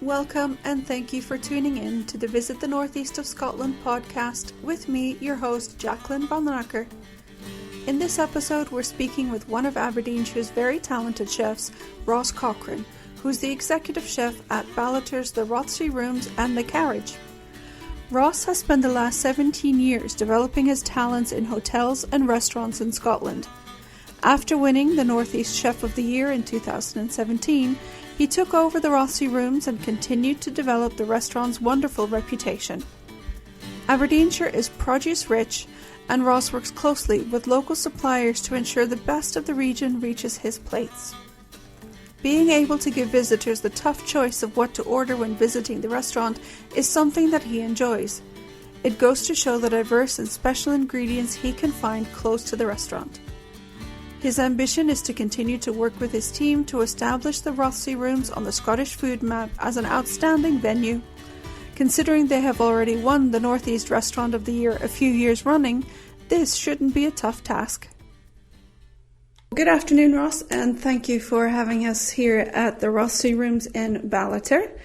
welcome and thank you for tuning in to the Visit the Northeast of Scotland podcast with me, your host, Jacqueline Van Acker. In this episode, we're speaking with one of Aberdeenshire's very talented chefs, Ross Cochrane, who's the executive chef at Ballater's the Rothesay Rooms and the Carriage. Ross has spent the last 17 years developing his talents in hotels and restaurants in Scotland. After winning the Northeast Chef of the Year in 2017, he took over the Rothesay Rooms and continued to develop the restaurant's wonderful reputation. Aberdeenshire is produce rich, and Ross works closely with local suppliers to ensure the best of the region reaches his plates. Being able to give visitors the tough choice of what to order when visiting the restaurant is something that he enjoys. It goes to show the diverse and special ingredients he can find close to the restaurant. His ambition is to continue to work with his team to establish the Rothesay Rooms on the Scottish food map as an outstanding venue. Considering they have already won the Northeast Restaurant of the Year a few years running, this shouldn't be a tough task. Good afternoon, Ross, and thank you for having us here at the Rothesay Rooms in Ballater.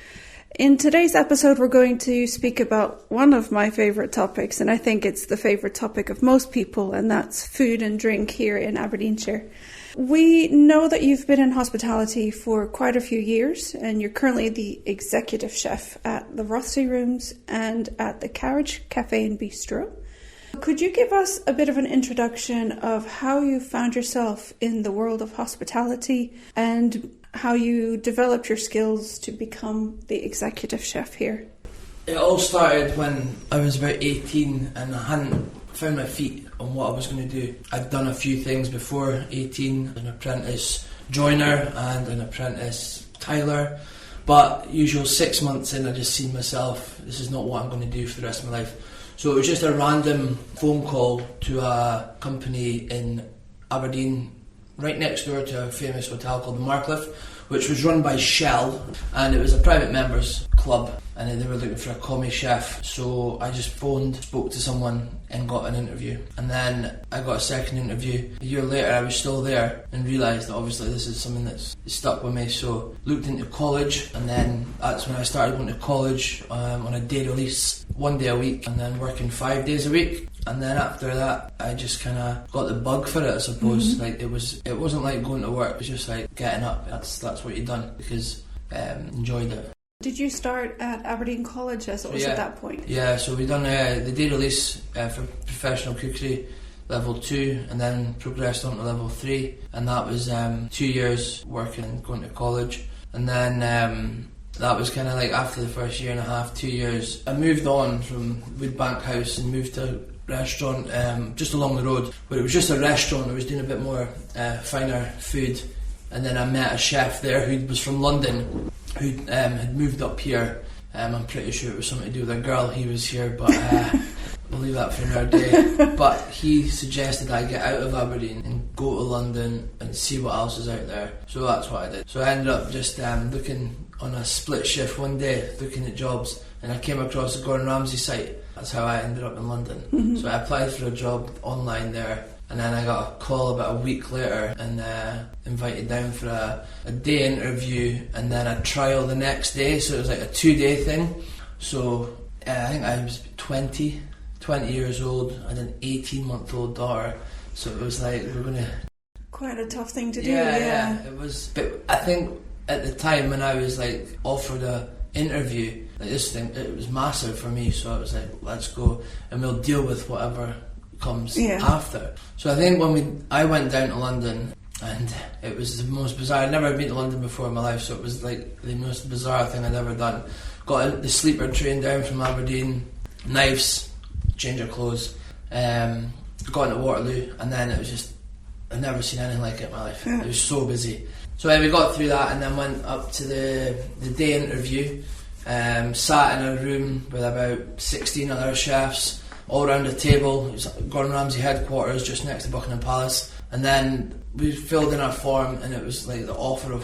In today's episode, we're going to speak about one of my favourite topics, and I think it's the favourite topic of most people, and that's food and drink here in Aberdeenshire. We know that you've been in hospitality for quite a few years, and you're currently the executive chef at the Rothesay Rooms and at the Carriage Cafe and Bistro. Could you give us a bit of an introduction of how you found yourself in the world of hospitality and how you developed your skills to become the executive chef here? It all started when I was about 18 and I hadn't found my feet on what I was going to do. I'd done a few things before 18, an apprentice joiner and an apprentice tiler, but usual 6 months in I just seen myself, this is not what I'm going to do for the rest of my life. So it was just a random phone call to a company in Aberdeen, right next door to a famous hotel called the Marcliffe, which was run by Shell, and it was a private members club, and they were looking for a commis chef. So I just phoned, spoke to someone and got an interview, and then I got a second interview. A year later I was still there and realised that obviously this is something that's stuck with me, so looked into college, and then that's when I started going to college on a day release, 1 day a week, and then working 5 days a week. And then after that, I just kind of got the bug for it, I suppose. Like it wasn't like going to work. It was just like getting up. That's what you'd done because enjoyed it. Did you start at Aberdeen College as it was at that point? Yeah, so we done the day release for professional cookery level 2, and then progressed on to level 3, and that was 2 years working and going to college, and then that was kind of like after the first year and a half, 2 years, I moved on from Woodbank House and moved to a restaurant just along the road, but it was just a restaurant. I was doing a bit more finer food, and then I met a chef there who was from London, who had moved up here. I'm pretty sure it was something to do with a girl. He was here, but we'll leave that for another day. But he suggested I get out of Aberdeen and go to London and see what else is out there. So that's what I did. So I ended up just looking on a split shift one day, looking at jobs, and I came across the Gordon Ramsay site. That's how I ended up in London. So I applied for a job online there, and then I got a call about a week later and invited down for a day interview and then a trial the next day, so it was like a 2-day thing. So I think I was 20 years old. I had an 18-month-old daughter, so it was like we were going to... Quite a tough thing to do, yeah. It was, but I think at the time when I was like offered a interview, like this thing, it was massive for me, so I was like, let's go and we'll deal with whatever comes after. So I think when I went down to London, and it was the most bizarre. I'd never been to London before in my life, so it was like the most bizarre thing I'd ever done. Got the sleeper train down from Aberdeen, knives, change of clothes, got into Waterloo, and then it was just, I've never seen anything like it in my life. It was so busy. So we got through that and then went up to the day interview, sat in a room with about 16 other chefs, all around a table. It was Gordon Ramsay headquarters just next to Buckingham Palace, and then we filled in our form, and it was like the offer of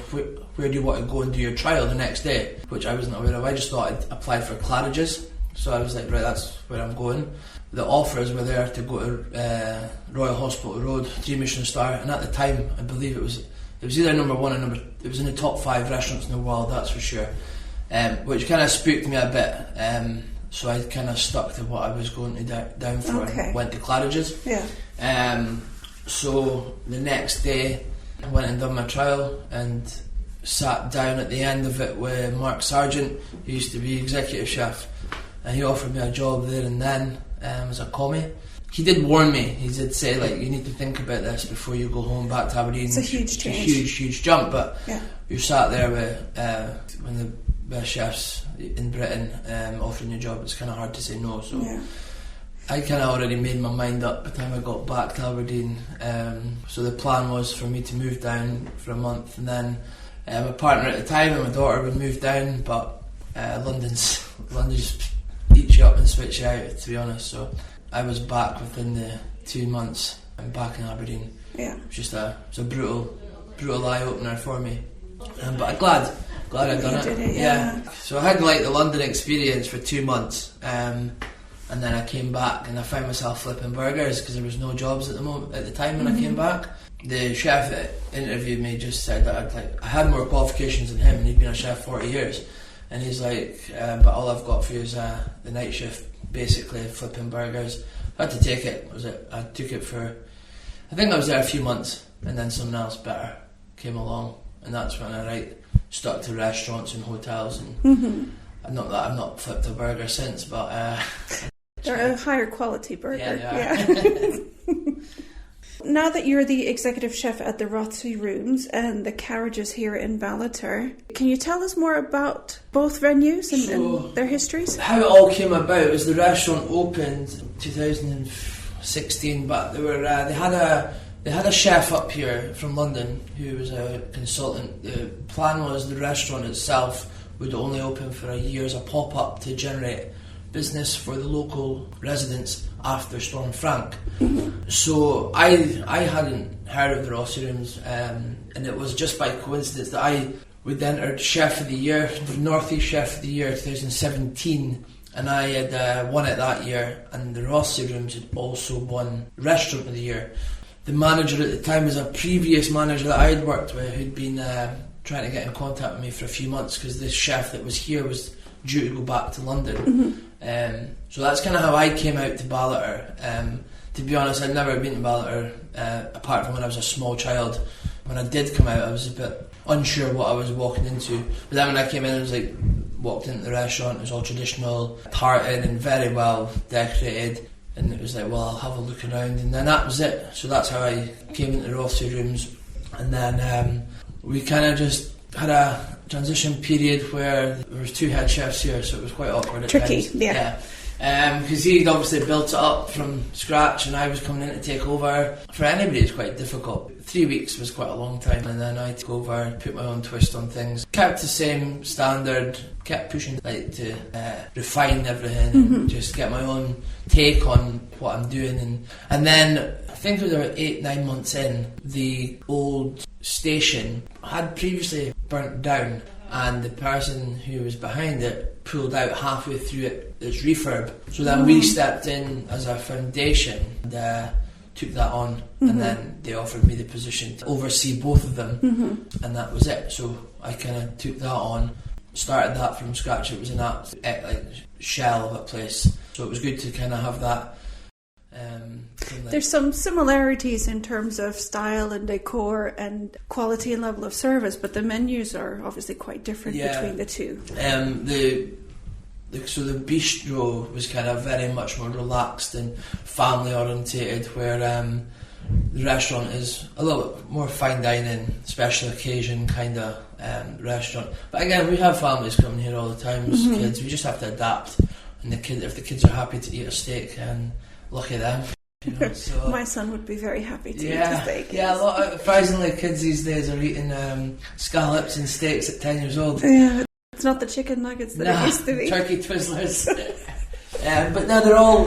where do you want to go and do your trial the next day, which I wasn't aware of. I just thought I'd applied for Claridge's, so I was like, right, that's where I'm going. The offers were there to go to Royal Hospital Road, 3 Michelin star, and at the time I believe it was either number 1 or it was in the top 5 restaurants in the world, that's for sure. which kind of spooked me a bit. So I kind of stuck to what I was going to down for and went to Claridge's. Yeah. So the next day I went and done my trial and sat down at the end of it with Mark Sargent, who used to be executive chef, and he offered me a job there and then as a commie. He did warn me. He did say, like, you need to think about this before you go home back to Aberdeen. It's a huge change. Huge jump, but you sat there with one of the best chefs in Britain offering you a job. It's kind of hard to say no. So I kind of already made my mind up by the time I got back to Aberdeen. So the plan was for me to move down for a month, and then my partner at the time and my daughter would move down, but London just eats you up and switch you out, to be honest. So I was back within the 2 months. I'm back in Aberdeen. Yeah. It was a brutal eye opener for me. But I'm glad I'd done it. Yeah. So I had like the London experience for 2 months, and then I came back and I found myself flipping burgers because there was no jobs at the time when I came back. The chef that interviewed me just said that I had more qualifications than him, and he'd been a chef 40 years. And he's like, but all I've got for you is the night shift, basically flipping burgers. I had to take it. I took it for, I think I was there a few months, and then something else better came along, and that's when I stuck to restaurants and hotels. And I've not flipped a burger since, but they're a higher quality burger. Yeah, they are. Now that you're the executive chef at the Rothesay Rooms and the Carriages here in Ballater, can you tell us more about both venues and their histories? How it all came about was the restaurant opened in 2016, but they had a chef up here from London who was a consultant. The plan was the restaurant itself would only open for a year as a pop-up to generate business for the local residents after Storm Frank. So I hadn't heard of the Rothesay Rooms, and it was just by coincidence that we'd entered Chef of the Year, the North East Chef of the Year 2017, and I had won it that year, and the Rothesay Rooms had also won Restaurant of the Year. The manager at the time was a previous manager that I had worked with who'd been trying to get in contact with me for a few months because this chef that was here was due to go back to London. So that's kind of how I came out to Ballater. To be honest, I'd never been to Ballater apart from when I was a small child. When I did come out, I was a bit unsure what I was walking into. But then when I came in, I was like, walked into the restaurant, it was all traditional, tarted and very well decorated. And it was like, well, I'll have a look around. And then that was it. So that's how I came into the Rothesay Rooms. And then we kind of just had a transition period where there was 2 head chefs here, so it was quite awkward at tricky, times. yeah. Because he'd obviously built it up from scratch, and I was coming in to take over. For anybody, it's quite difficult. 3 weeks was quite a long time, and then I took over, put my own twist on things, kept the same standard, kept pushing to refine everything, and just get my own take on what I'm doing. And then I think we were 8-9 months in, the old station had previously burnt down, and the person who was behind it pulled out halfway through its refurb. So then we stepped in as a foundation and took that on, and then they offered me the position to oversee both of them, and that was it. So I kind of took that on, started that from scratch. It was an absolute shell of a place, so it was good to kind of have that. There's some similarities in terms of style and decor and quality and level of service, but the menus are obviously quite different between the two. So the bistro was kind of very much more relaxed and family orientated, where the restaurant is a little bit more fine dining, special occasion kind of restaurant. But again, we have families coming here all the time as kids. We just have to adapt, and if the kids are happy to eat a steak, and lucky them. You know, so. My son would be very happy to eat a steak. Yeah, surprisingly, kids these days are eating scallops and steaks at 10 years old. Yeah, it's not the chicken nuggets that it used to be. Turkey Twizzlers. But no, they're all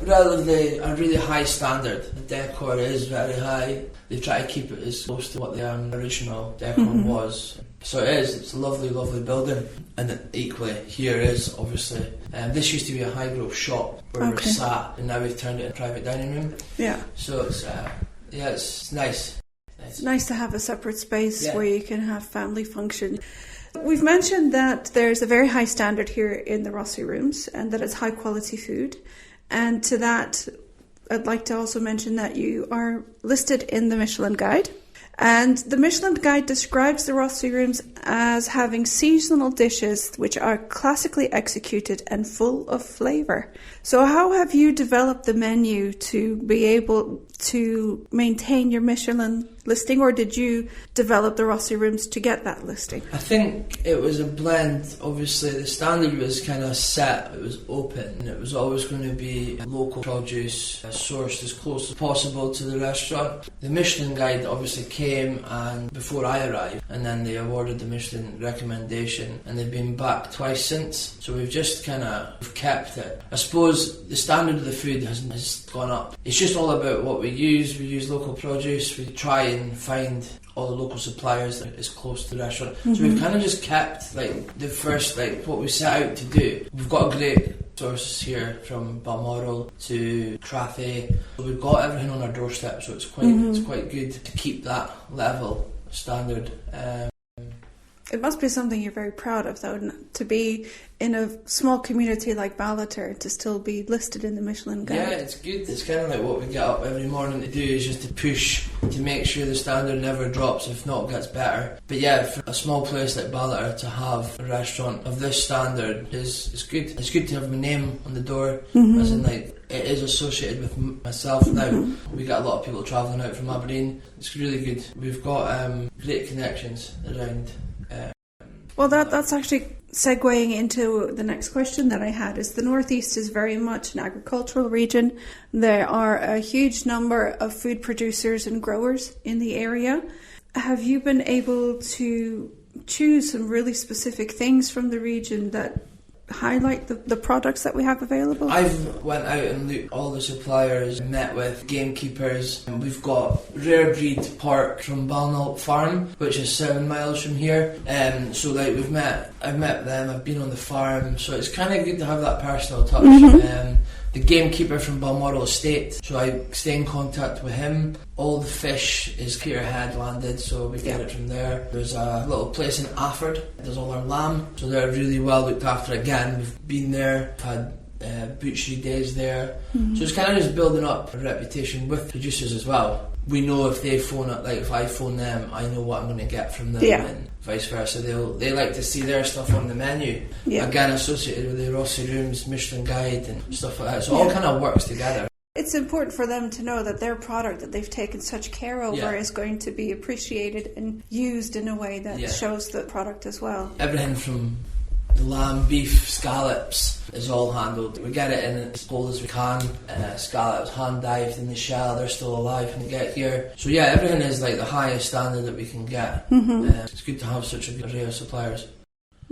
relatively a really high standard. The decor is very high. They try to keep it as close to what the original decor was. So it's a lovely, lovely building. And equally, here is obviously, this used to be a Highgrove shop where we sat, and now we've turned it into a private dining room. Yeah. So it's nice. It's nice to have a separate space where you can have family function. We've mentioned that there's a very high standard here in the Rothesay Rooms and that it's high quality food. And to that, I'd like to also mention that you are listed in the Michelin Guide. And the Michelin Guide describes the Rothesay Rooms as having seasonal dishes which are classically executed and full of flavour. So how have you developed the menu to be able to maintain your Michelin listing, or did you develop the Rothesay Rooms to get that listing? I think it was a blend. Obviously the standard was kind of set, it was open, and it was always going to be local produce, sourced as close as possible to the restaurant. The Michelin Guide obviously came and before I arrived, and then they awarded the Michelin recommendation, and they've been back twice since, so we've just kind of kept it. I suppose the standard of the food has gone up. It's just all about what we use local produce, we try and find all the local suppliers that is close to the restaurant. So we've kind of just kept the first, what we set out to do. We've got a great sources here from Ballater to Rothesay. So we've got everything on our doorstep, so it's quite good to keep that level standard. It must be something you're very proud of, though, to be in a small community like Ballater, to still be listed in the Michelin Guide. Yeah, it's good. It's kind of like what we get up every morning to do, is just to push to make sure the standard never drops, if not gets better. But yeah, for a small place like Ballater to have a restaurant of this standard is good. It's good to have my name on the door, as in it is associated with myself now. We get a lot of people travelling out from Aberdeen. It's really good. We've got great connections around. Well, that's actually segueing into the next question that I had. Is the Northeast is very much an agricultural region. There are a huge number of food producers and growers in the area. Have you been able to choose some really specific things from the region that highlight the products that we have available? I've went out and looked at all the suppliers, met with gamekeepers, and we've got rare breed pork from Ballater Farm, which is 7 miles from here. So I've met them, I've been on the farm, so it's kind of good to have that personal touch. The gamekeeper from Balmoral Estate, so I stay in contact with him. All the fish is Peterhead landed, so we get it from there. There's a little place in Afford, does all our lamb, so they're really well looked after. Again, we've been there, had butchery days there, so it's kind of just building up a reputation with producers as well. We know if they phone up, if I phone them, I know what I'm going to get from them, and vice versa. They like to see their stuff on the menu. Again, associated with the Rothesay Rooms, Michelin Guide and stuff like that. So it all kind of works together. It's important for them to know that their product that they've taken such care over is going to be appreciated and used in a way that shows the product as well. Everything from the lamb, beef, scallops is all handled. We get it in as cold as we can. Scallops hand dived in the shell, they're still alive when they get here. So yeah, everything is the highest standard that we can get. It's good to have such a good array of suppliers.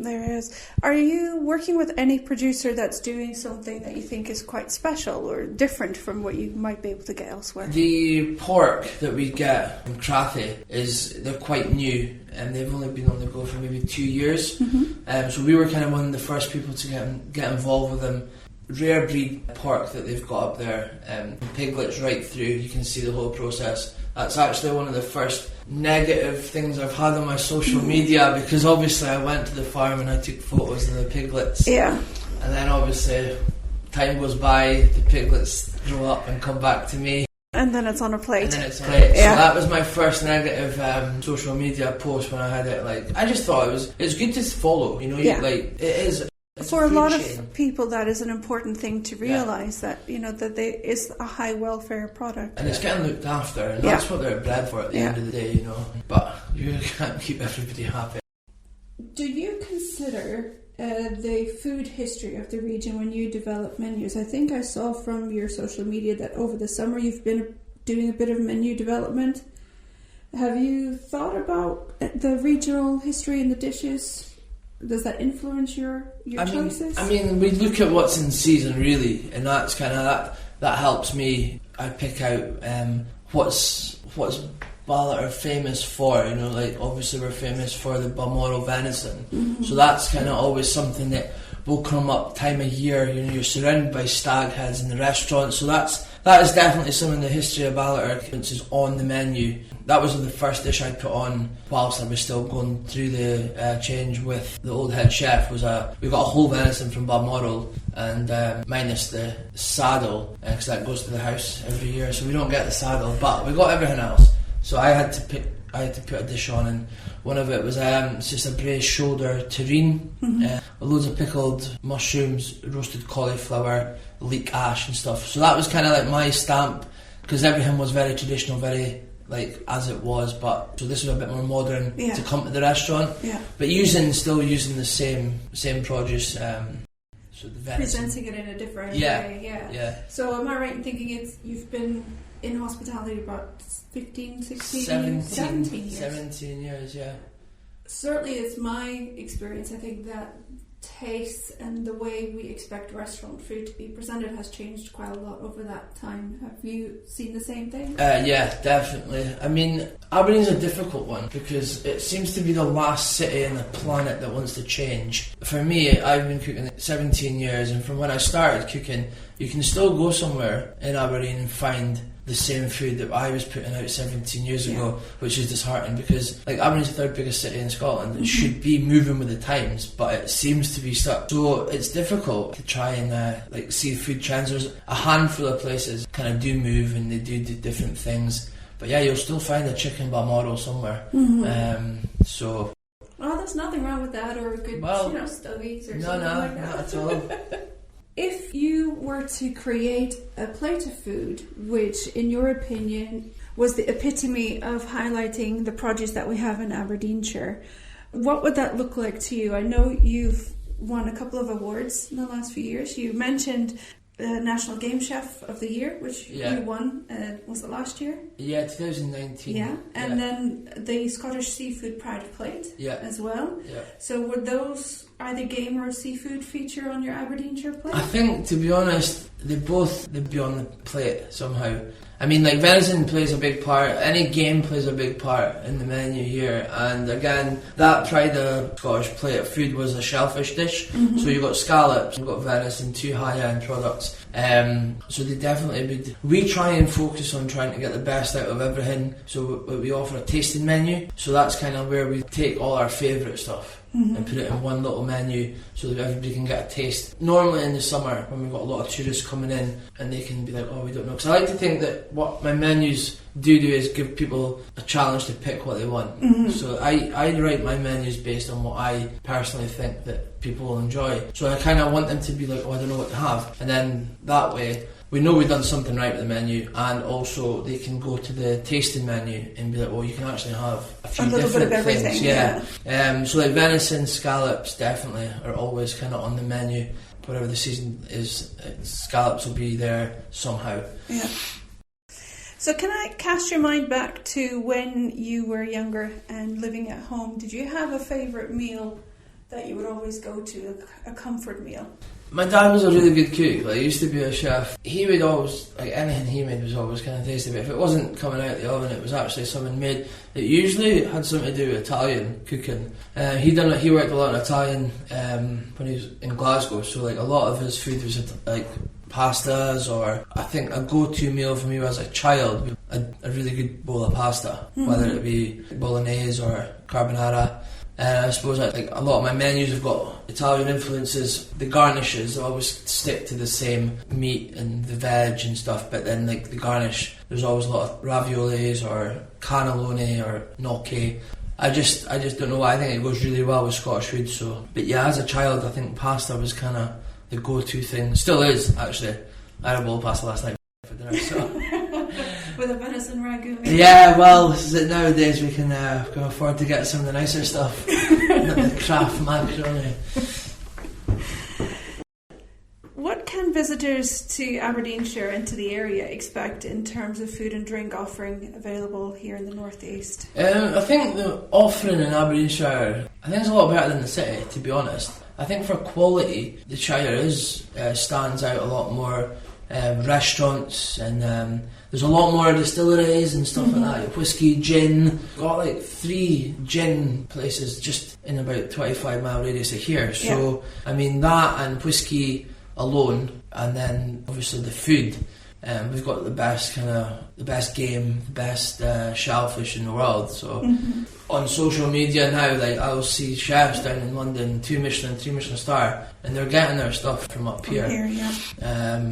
There is. Are you working with any producer that's doing something that you think is quite special or different from what you might be able to get elsewhere? The pork that we get from Rothesay they're quite new, and they've only been on the go for maybe 2 years. So we were kind of one of the first people to get involved with them. Rare breed pork that they've got up there, piglets right through, you can see the whole process. That's actually one of the first negative things I've had on my social media, because obviously I went to the farm and I took photos of the piglets. And then obviously time goes by, the piglets grow up and come back to me. And then it's on a plate. So that was my first negative social media post when I had it. I just thought it's good to follow, it is. For a lot of people, that is an important thing to realise, that that is a high welfare product, and it's getting looked after, and that's what they're bred for at the end of the day, But you can't keep everybody happy. Do you consider the food history of the region when you develop menus? I think I saw from your social media that over the summer you've been doing a bit of menu development. Have you thought about the regional history and the dishes? Does that influence your choices? We look at what's in season, really, and that's kind of that helps me. I pick out what's Ballater famous for. Obviously we're famous for the Balmoral venison, so that's kind of always something that will come up time of year. You're surrounded by stag heads in the restaurant, so that is definitely some of the history of Ballater is on the menu. that was the first dish I put on whilst I was still going through the change with the old head chef. We got a whole venison from Balmoral, and minus the saddle, because that goes to the house every year, so we don't get the saddle, but we got everything else. So I had to put a dish on, and one of it was it's just a braised shoulder terrine, with loads of pickled mushrooms, roasted cauliflower, leek ash and stuff. So that was kind of like my stamp, because everything was very traditional, very like as it was, but so this was a bit more modern to come to the restaurant. Yeah. But still using the same produce. So the venison. Presenting it in a different way. Yeah. So am I right in thinking you've been in hospitality about 15, 16, 17 years? 17 years, yeah. Certainly it's my experience. I think that taste and the way we expect restaurant food to be presented has changed quite a lot over that time. Have you seen the same thing? Yeah, definitely. I mean, Aberdeen's a difficult one because it seems to be the last city on the planet that wants to change. For me, I've been cooking 17 years, and from when I started cooking, you can still go somewhere in Aberdeen and find the same food that I was putting out 17 years ago, which is disheartening because like Aberdeen's the third biggest city in Scotland. It should be moving with the times, but it seems to be stuck. So it's difficult to try and like see food trends. There's a handful of places kind of do move and they do different things, but yeah, you'll still find a chicken Balmoral somewhere. So. Well, there's nothing wrong with that, or good, stogies or something like that. No, not at all. If you were to create a plate of food which, in your opinion, was the epitome of highlighting the produce that we have in Aberdeenshire, what would that look like to you? I know you've won a couple of awards in the last few years. You mentioned National Game Chef of the Year, which you won, was it last year? Yeah, 2019. Yeah, and then the Scottish Seafood Pride Plate as well. Yeah. So were those either game or seafood feature on your Aberdeenshire plate? I think, to be honest, they'd be on the plate somehow. I mean, like, venison plays a big part, any game plays a big part in the menu here, and again, that Pride of Scottish plate of food was a shellfish dish, so you've got scallops, you've got venison, two high-end products, so they definitely we try and focus on trying to get the best out of everything, so we offer a tasting menu, so that's kind of where we take all our favourite stuff and put it in one little menu so that everybody can get a taste. Normally in the summer when we've got a lot of tourists coming in and they can be like, oh, we don't know, because I like to think that what my menus do is give people a challenge to pick what they want. So I write my menus based on what I personally think that people will enjoy, so I kind of want them to be like, oh, I don't know what to have, and then that way we know we've done something right with the menu, and also they can go to the tasting menu and be like, oh, you can actually have a few different things. So like venison, scallops definitely are always kind of on the menu. Whatever the season is, scallops will be there somehow. Yeah. So can I cast your mind back to when you were younger and living at home? Did you have a favourite meal that you would always go to, a comfort meal? My dad was a really good cook. Like, he used to be a chef. He would always, like, anything he made was always kind of tasty, but if it wasn't coming out of the oven, it was actually something made. It usually had something to do with Italian cooking. He worked a lot in Italian when he was in Glasgow, so like a lot of his food was like pastas, or I think a go-to meal for me as a child, a really good bowl of pasta, whether it be bolognese or carbonara. I suppose like a lot of my menus have got Italian influences. The garnishes always stick to the same meat and the veg and stuff, but then like the garnish, there's always a lot of raviolis or cannelloni or gnocchi. I just don't know why. I think it goes really well with Scottish food. So, but yeah, as a child, I think pasta was kind of the go-to thing. Still is, actually. I had a bowl of pasta last night for dinner. So. With a venison ragu, maybe? Yeah, well, nowadays we can afford to get some of the nicer stuff, not the Kraft macaroni. What can visitors to Aberdeenshire and to the area expect in terms of food and drink offering available here in the northeast? I think the offering in Aberdeenshire, I think it's a lot better than the city, to be honest. I think for quality, the Shire stands out a lot more. Restaurants, and there's a lot more distilleries and stuff like that. Whiskey, gin. Got like 3 gin places just in about 25-mile radius of here. So I mean, that and whiskey alone, and then obviously the food. we've got the best game, the best shellfish in the world. So on social media now, like I'll see chefs down in London, 2 Michelin, 3 Michelin star, and they're getting their stuff from up here.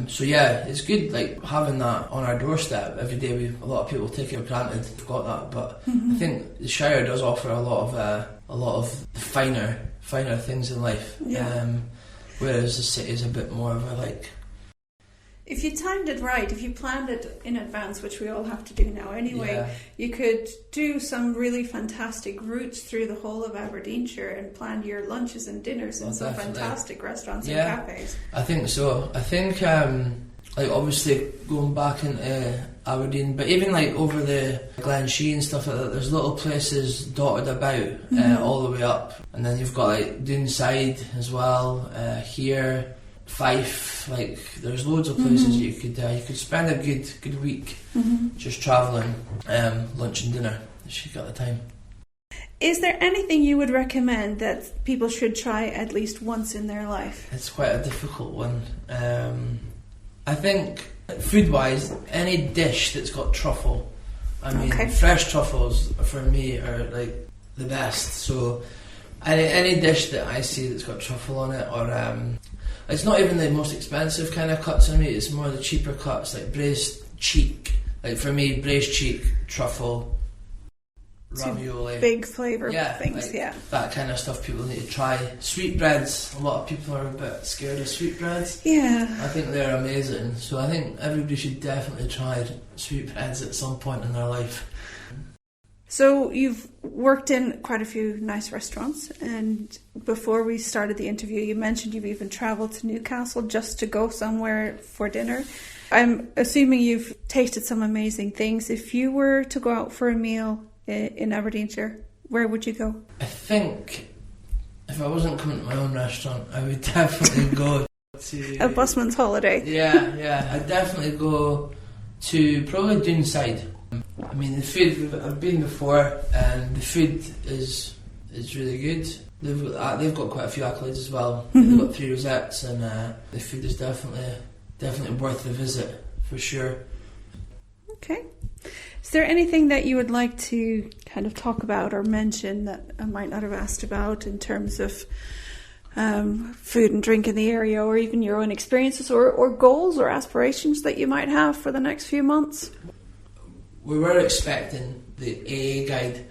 So yeah, it's good like having that on our doorstep every day. A lot of people take it for granted. We've got that, but I think the Shire does offer a lot of the finer things in life. Whereas the city is a bit more of a like. If you timed it right, if you planned it in advance, which we all have to do now anyway, you could do some really fantastic routes through the whole of Aberdeenshire and plan your lunches and dinners in some fantastic restaurants and cafes. I think so. I think, like obviously going back into Aberdeen, but even like over the Glen Shee and stuff like that, there's little places dotted about all the way up. And then you've got like Doonside as well, here. Fife, like there's loads of places you could spend a good week just travelling, lunch and dinner if you got the time. Is there anything you would recommend that people should try at least once in their life? It's quite a difficult one. I think food wise, any dish that's got truffle, I mean fresh truffles for me are like the best. So any dish that I see that's got truffle on it, or it's not even the most expensive kind of cuts of meat, it's more the cheaper cuts, like braised cheek. Like for me, braised cheek, truffle, ravioli. Big flavour things, like that kind of stuff people need to try. Sweetbreads, a lot of people are a bit scared of sweetbreads. Yeah. I think they're amazing. So I think everybody should definitely try sweetbreads at some point in their life. So you've worked in quite a few nice restaurants, and before we started the interview you mentioned you've even travelled to Newcastle just to go somewhere for dinner. I'm assuming you've tasted some amazing things. If you were to go out for a meal in Aberdeenshire, where would you go? I think if I wasn't coming to my own restaurant, I would definitely go to... A busman's holiday. Yeah, I'd definitely go to probably Doonside. I mean, the food, I've been before, and the food is really good. They've got quite a few accolades as well. They've got 3 rosettes, and the food is definitely worth the visit, for sure. Okay. Is there anything that you would like to kind of talk about or mention that I might not have asked about in terms of food and drink in the area, or even your own experiences or goals or aspirations that you might have for the next few months? We were expecting the AA guide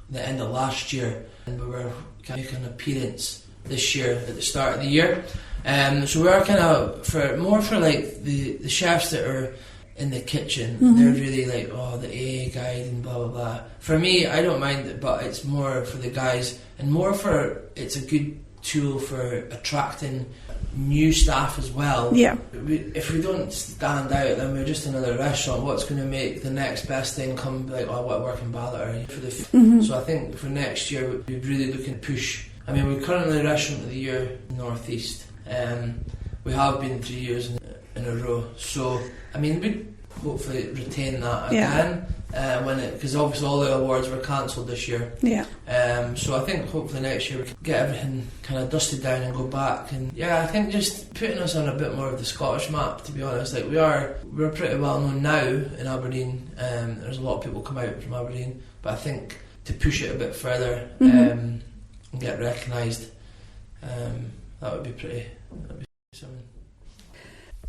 the end of last year, and we were kind of making an appearance this year at the start of the year. So we are kind of for like the chefs that are in the kitchen. They're really like, oh, the AA guide and blah blah blah. For me, I don't mind it, but it's more for the guys, and more for it's a good tool for attracting new staff as well. Yeah. If we don't stand out, then we're just another restaurant. What's going to make the next best thing come? Like, oh, I want to work in Ballater for the So I think for next year we're really looking to push. I mean, we're currently Restaurant of the Year in North East. We have been 3 years in a row. So I mean, we hopefully retain that again. Because obviously all the awards were cancelled this year. So I think hopefully next year we can get everything kind of dusted down and go back. And I think just putting us on a bit more of the Scottish map, to be honest. Like we're pretty well known now in Aberdeen. There's a lot of people come out from Aberdeen, but I think to push it a bit further and get recognised, that would be pretty. That'd be something.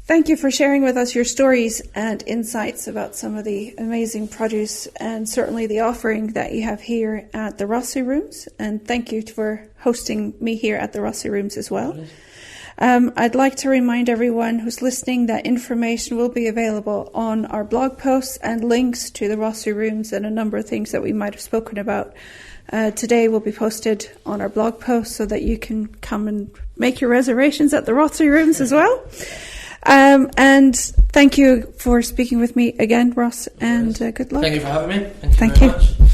Thank you for sharing with us your stories and insights about some of the amazing produce and certainly the offering that you have here at the Rothesay Rooms. And thank you for hosting me here at the Rothesay Rooms as well. I'd like to remind everyone who's listening that information will be available on our blog posts, and links to the Rothesay Rooms and a number of things that we might have spoken about today will be posted on our blog post so that you can come and make your reservations at the Rothesay Rooms as well. And thank you for speaking with me again, Ross, and good luck. Thank you for having me. Thank you. Very much.